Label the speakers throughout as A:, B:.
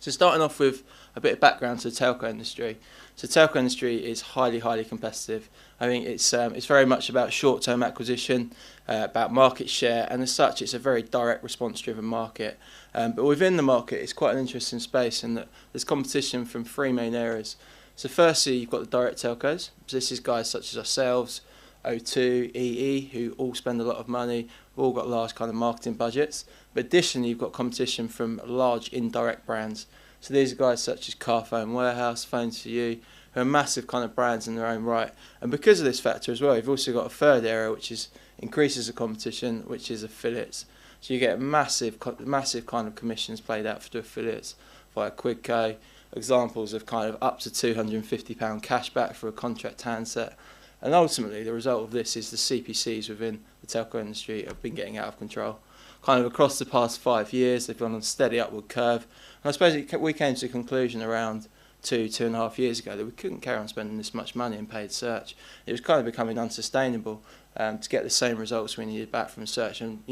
A: So starting off with a bit of background to the telco industry. So the telco industry is highly competitive. I think it's very much about short-term acquisition, about market share, and as such it's a very direct response-driven market. But within the market it's quite an interesting space in that there's competition from three main areas. So firstly you've got the direct telcos. So this is guys such as ourselves, O2, EE, who all spend a lot of money, all got large kind of marketing budgets. But additionally you've got competition from large indirect brands. So these are guys such as Carphone Warehouse, Phones for You, who are massive kind of brands in their own right. And because of this factor as well, you've also got a third area which is increases the competition, which is affiliates. So you get massive kind of commissions played out for affiliates via Quidco, examples of kind of up to £250 cash back for a contract handset. And ultimately the result of this is the CPCs within the telco industry have been getting out of control. Kind of across the past 5 years they've gone on a steady upward curve. And I suppose we came to the conclusion around 2.5 years ago that we couldn't carry on spending this much money in paid search. It was kind of becoming unsustainable to get the same results we needed back from search. And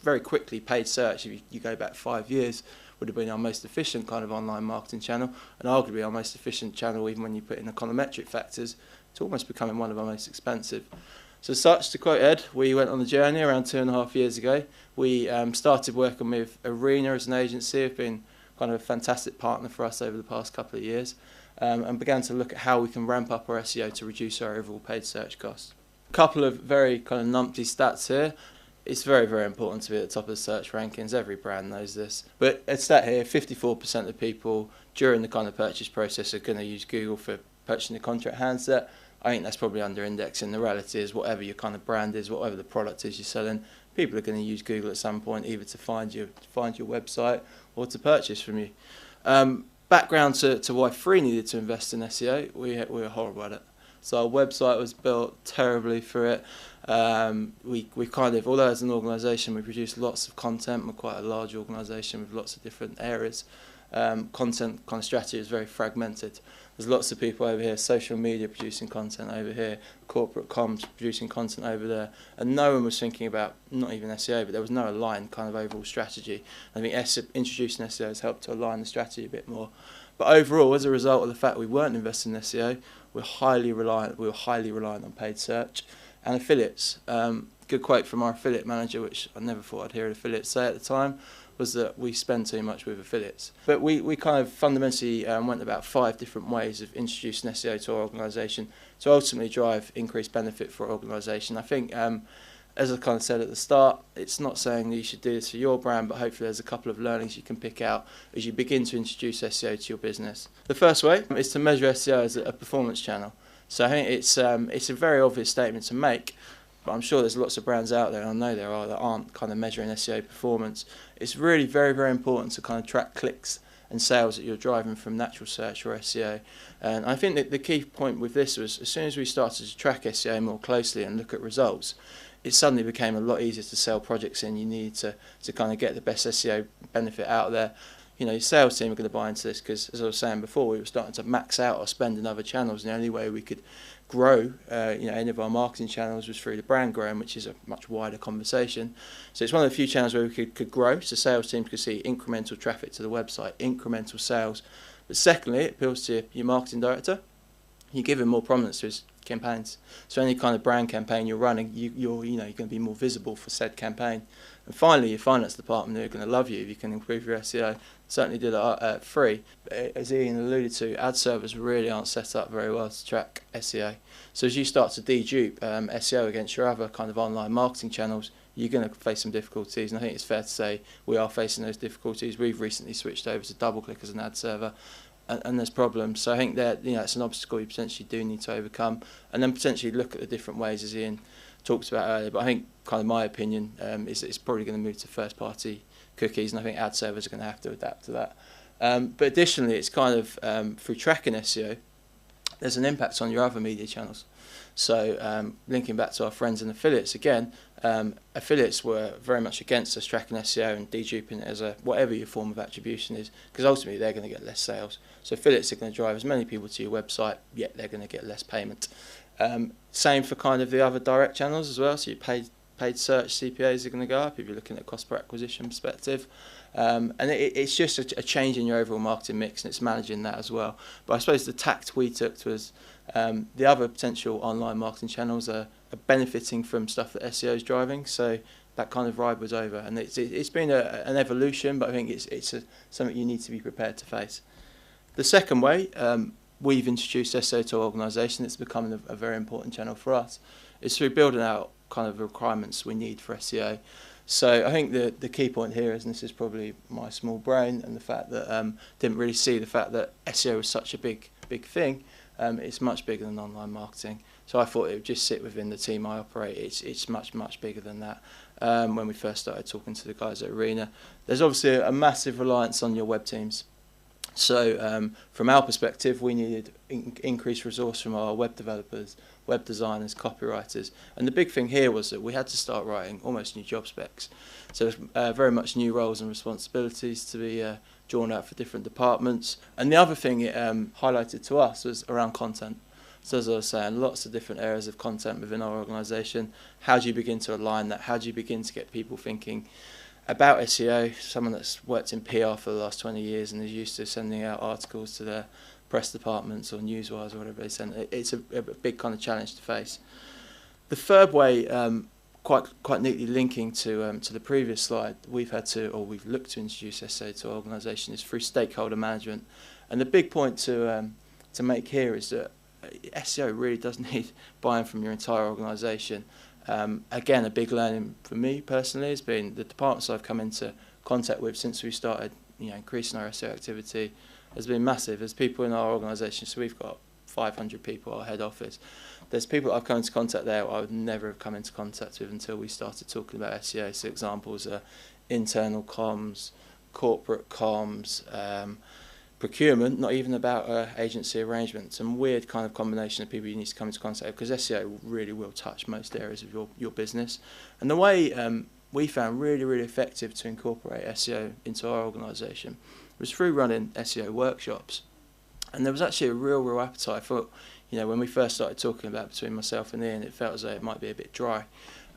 A: very quickly paid search, if you go back 5 years, would have been our most efficient kind of online marketing channel, and arguably our most efficient channel even when you put in econometric factors. It's almost becoming one of our most expensive. So as such, to quote Ed, we went on the journey around 2.5 years ago. We started working with Arena as an agency, who've been kind of a fantastic partner for us over the past couple of years, and began to look at how we can ramp up our SEO to reduce our overall paid search costs. A couple of very kind of numpty stats here. It's very important to be at the top of the search rankings. Every brand knows this. But a stat here, 54% of people during the kind of purchase process are going to use Google for purchasing a contract handset. I think that's probably under indexing. The reality is whatever your kind of brand is, whatever the product is you're selling, people are going to use Google at some point either to find your website or to purchase from you. Background to why Free needed to invest in SEO, we were horrible at it. So our website was built terribly for it. We kind of, although as an organisation we produce lots of content, we're quite a large organisation with lots of different areas. Content kind of strategy is very fragmented. There's lots of people over here, social media producing content over here, corporate comms producing content over there, and no one was thinking about, not even SEO, but there was no aligned kind of overall strategy. I think introducing SEO has helped to align the strategy a bit more. But overall, as a result of the fact we weren't investing in SEO, we were highly reliant on paid search and affiliates. Good quote from our affiliate manager, which I never thought I'd hear an affiliate say at the time, was that we spend too much with affiliates. But we kind of fundamentally went about 5 different ways of introducing SEO to our organisation to ultimately drive increased benefit for our organisation. I think, as I kind of said at the start, it's not saying that you should do this for your brand, but hopefully there's a couple of learnings you can pick out as you begin to introduce SEO to your business. The first way is to measure SEO as a performance channel. So I think it's a very obvious statement to make, but I'm sure there's lots of brands out there, and I know there are, that aren't kind of measuring SEO performance. It's really very important to kind of track clicks and sales that you're driving from natural search or SEO. And I think that the key point with this was, as soon as we started to track SEO more closely and look at results, it suddenly became a lot easier to sell projects in. You need to kind of get the best SEO benefit out there. Your sales team are going to buy into this because, as I was saying before, we were starting to max out our spend in other channels, and the only way we could grow any of our marketing channels was through the brand growing, which is a much wider conversation. So it's one of the few channels where we could grow, so sales teams could see incremental traffic to the website, incremental sales. But secondly, it appeals to your marketing director. You give him more prominence to his campaigns. So any kind of brand campaign you're running, you're going to be more visible for said campaign. And finally, your finance department, they're going to love you if you can improve your SEO. Certainly did it at Free. But as Ian alluded to, ad servers really aren't set up very well to track SEO. So as you start to dedupe SEO against your other kind of online marketing channels, you're going to face some difficulties. And I think it's fair to say we are facing those difficulties. We've recently switched over to DoubleClick as an ad server. And there's problems. So I think that it's an obstacle you potentially do need to overcome, and then potentially look at the different ways, as Ian talked about earlier. But I think kind of my opinion is that it's probably going to move to first-party cookies, and I think ad servers are going to have to adapt to that. But additionally, it's kind of through tracking SEO, there's an impact on your other media channels. So linking back to our friends and affiliates again, affiliates were very much against us tracking SEO and deduping it as whatever your form of attribution is, because ultimately they're going to get less sales. So affiliates are going to drive as many people to your website, yet they're going to get less payment. Same for kind of the other direct channels as well. So your paid search CPAs are going to go up if you're looking at cost per acquisition perspective. And it's just a change in your overall marketing mix, and it's managing that as well. But I suppose the tact we took was the other potential online marketing channels are benefiting from stuff that SEO is driving, so that kind of ride was over. And it's been an evolution, but I think it's something you need to be prepared to face. The second way, we've introduced SEO to our organisation. It's becoming a very important channel for us. It's through building out kind of the requirements we need for SEO. So I think the key point here is, and this is probably my small brain, and the fact that didn't really see the fact that SEO was such a big thing. It's much bigger than online marketing. So I thought it would just sit within the team I operate. It's much bigger than that. When we first started talking to the guys at Arena, there's obviously a massive reliance on your web teams. So from our perspective, we needed increased resource from our web developers, web designers, copywriters. And the big thing here was that we had to start writing almost new job specs. So very much new roles and responsibilities to be drawn out for different departments. And the other thing it highlighted to us was around content. So as I was saying, lots of different areas of content within our organisation. How do you begin to align that? How do you begin to get people thinking about SEO? Someone that's worked in PR for the last 20 years and is used to sending out articles to their press departments or newswires or whatever they send. It's a big kind of challenge to face. The third way, quite neatly linking to the previous slide, we've looked to introduce SEO to our organisation is through stakeholder management. And the big point to make here is that SEO really does need buy-in from your entire organisation. Again, a big learning for me personally has been the departments I've come into contact with since we started, increasing our SEO activity has been massive. There's people in our organisation, so we've got 500 people, our head office. There's people I've come into contact there I would never have come into contact with until we started talking about SEO. So examples are internal comms, corporate comms, procurement, not even about agency arrangement, some weird kind of combination of people you need to come into contact with, because SEO really will touch most areas of your business. And the way we found really effective to incorporate SEO into our organisation was through running SEO workshops. And there was actually a real appetite for, when we first started talking about between myself and Ian, it felt as though it might be a bit dry.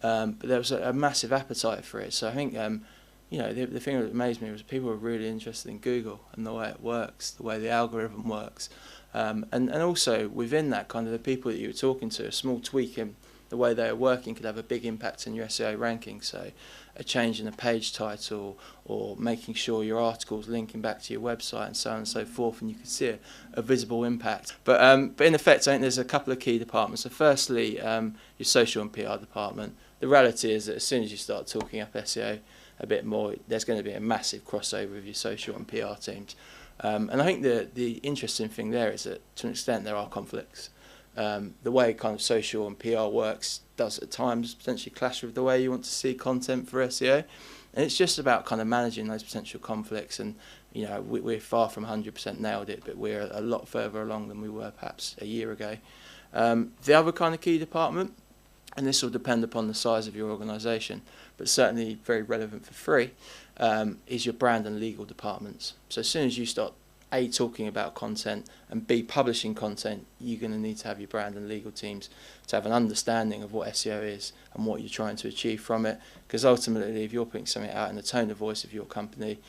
A: But there was a massive appetite for it. So I think the thing that amazed me was people were really interested in Google and the way it works, the way the algorithm works. And also within that, kind of the people that you were talking to, a small tweak in the way they are working could have a big impact on your SEO ranking. So a change in a page title, or making sure your article's linking back to your website, and so on and so forth, and you can see a visible impact. But in effect, I think there's a couple of key departments. So firstly, your social and PR department. The reality is that as soon as you start talking up SEO a bit more, there's going to be a massive crossover with your social and PR teams. And I think the interesting thing there is that to an extent there are conflicts. The way kind of social and PR works does at times potentially clash with the way you want to see content for SEO. And it's just about kind of managing those potential conflicts. And we're far from 100% nailed it, but we're a lot further along than we were perhaps a year ago. The other kind of key department, and this will depend upon the size of your organisation, but certainly very relevant for free, is your brand and legal departments. So as soon as you start A, talking about content, and B, publishing content, you're going to need to have your brand and legal teams to have an understanding of what SEO is and what you're trying to achieve from it. Because ultimately, if you're putting something out in the tone of voice of your company,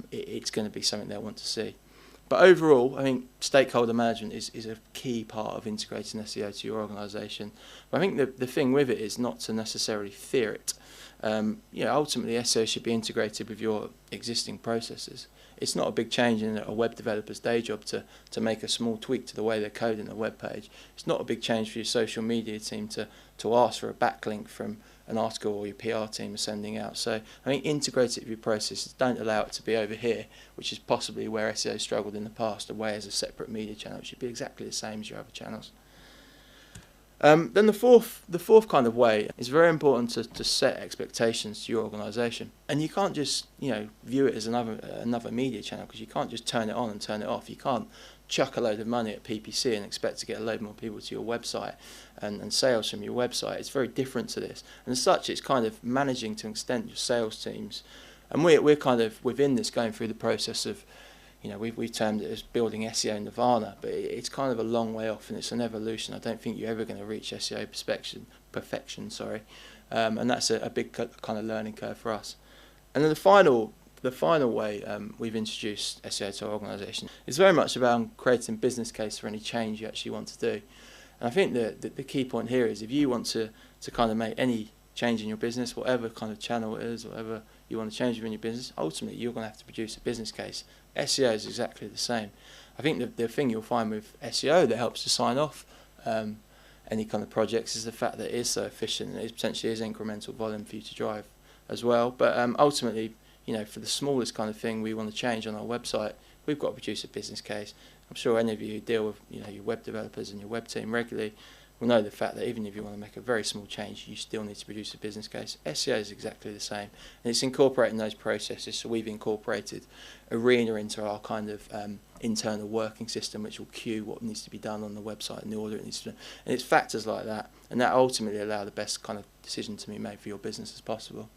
A: it's going to be something they'll want to see. But overall, I think stakeholder management is a key part of integrating SEO to your organisation. But I think the thing with it is not to necessarily fear it. Ultimately, SEO should be integrated with your existing processes. It's not a big change in a web developer's day job to make a small tweak to the way they're coding a web page. It's not a big change for your social media team to ask for a backlink from an article or your PR team are sending out. So I think integrate it with your processes. Don't allow it to be over here, which is possibly where SEO struggled in the past, away as a separate media channel. It should be exactly the same as your other channels. Then the fourth kind of way is very important to set expectations to your organisation, and you can't just view it as another media channel, because you can't just turn it on and turn it off. You can't chuck a load of money at PPC and expect to get a load more people to your website and sales from your website. It's very different to this, and as such, it's kind of managing to an extent your sales teams, and we're kind of within this going through the process of. We've termed it as building SEO nirvana, but it's kind of a long way off, and it's an evolution. I don't think you're ever going to reach SEO perfection, and that's a big kind of learning curve for us. And then the final The final way we've introduced SEO to our organisation is very much about creating a business case for any change you actually want to do. And I think the key point here is if you want to kind of make any change in your business, whatever kind of channel it is, whatever you want to change within your business, ultimately you're going to have to produce a business case. SEO is exactly the same. I think the thing you'll find with SEO that helps to sign off any kind of projects is the fact that it is so efficient and it potentially is incremental volume for you to drive as well. But ultimately, you know, for the smallest kind of thing we want to change on our website, we've got to produce a business case. I'm sure any of you who deal with, you know, your web developers and your web team regularly will know the fact that even if you want to make a very small change, you still need to produce a business case. SEO is exactly the same, and it's incorporating those processes. So we've incorporated Arena into our kind of internal working system, which will queue what needs to be done on the website and the order it needs to do. And it's factors like that, and that ultimately allow the best kind of decision to be made for your business as possible.